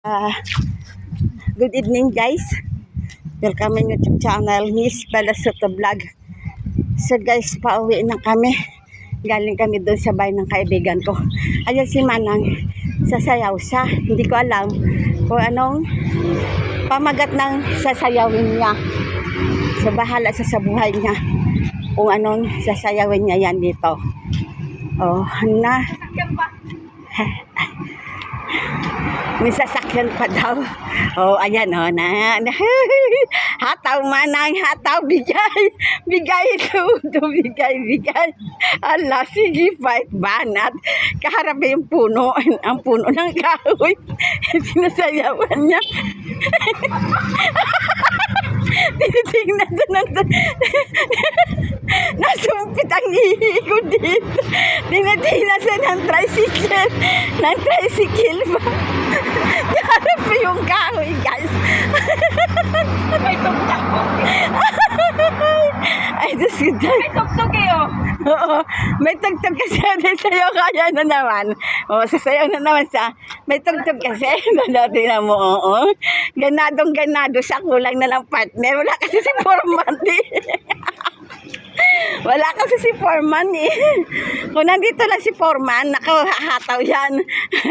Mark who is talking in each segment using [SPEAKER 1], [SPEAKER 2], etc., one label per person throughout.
[SPEAKER 1] Good evening guys. Welcome in YouTube channel Miss Palasoto Vlog. So guys, pauwi na kami. Galing kami doon sa bahay ng kaibigan ko. Ayan si Manang, sasayaw siya. Hindi ko alam kung anong pamagat ng sasayawin niya. So bahala siya sa buhay niya kung anong sasayawin niya yan dito. Oh, na. May sasakyan pa daw. Oh, ayan oh, na. Hataw Manang, hataw, bigay. Bigay ito, bigay. Ala, sige, fight, banat. Kaharap yung puno, ang puno ng kahoy. Sinasayawan niya. Tinitingnan doon nasumpit ang ihi ko dito. Tinitingnan siya ng tricycle ba? Harap pa yung kahoy guys.
[SPEAKER 2] May tugtog.
[SPEAKER 1] Ay, Diyos ko dyan.
[SPEAKER 2] May tugtog eh oh.
[SPEAKER 1] Oo, may tugtog kasi sayaw kaya na naman. Oo, sasayaw na naman siya. May tugtog kasi. Tingnan mo, oo. Ganado siya. Kulang na lang partner. Wala kasi si Foreman eh. Wala kasi si Foreman eh. Kung nandito lang si Foreman, nakahataw yan.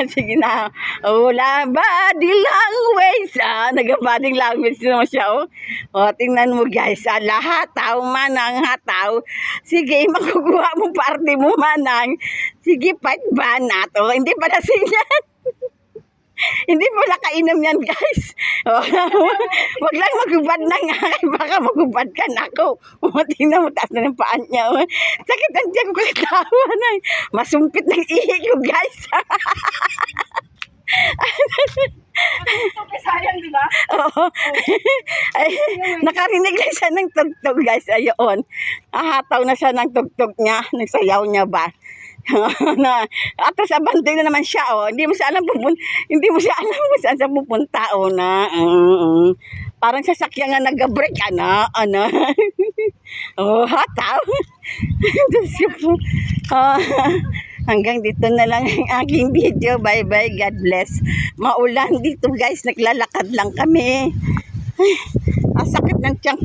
[SPEAKER 1] Sige na. Wala, body language. Nag-body language naman siya oh. O, tingnan mo guys. Hataw, Manang, hataw. Sige, makukuha mo parte mo, Manang. Sige, fight banat. O, hindi pa nasinyan. Hindi mo nakainom yan guys. Wag lang magubad na nga. Baka magubad ka na ako. Tingnan mo, taas na ng paan niya. Sakit ang tiyan ko katawa na. Masumpit ng ihi ko guys.
[SPEAKER 2] Sayang, di ba?
[SPEAKER 1] Oo. Ay, nakarinig lang siya ng tugtog guys. Ayun. Hataw na siya ng tugtog niya. Nagsayaw niya ba? Atas abante na naman siya oh. Hindi mo siya alam kung saan siya pupunta oh na. Parang sasakyan nga nag-break ano. Oh, hataw. Hanggang dito na lang ang aking video. Bye bye. God bless. Maulan dito guys. Naglalakad lang kami. Ay, sakit ng tiyan.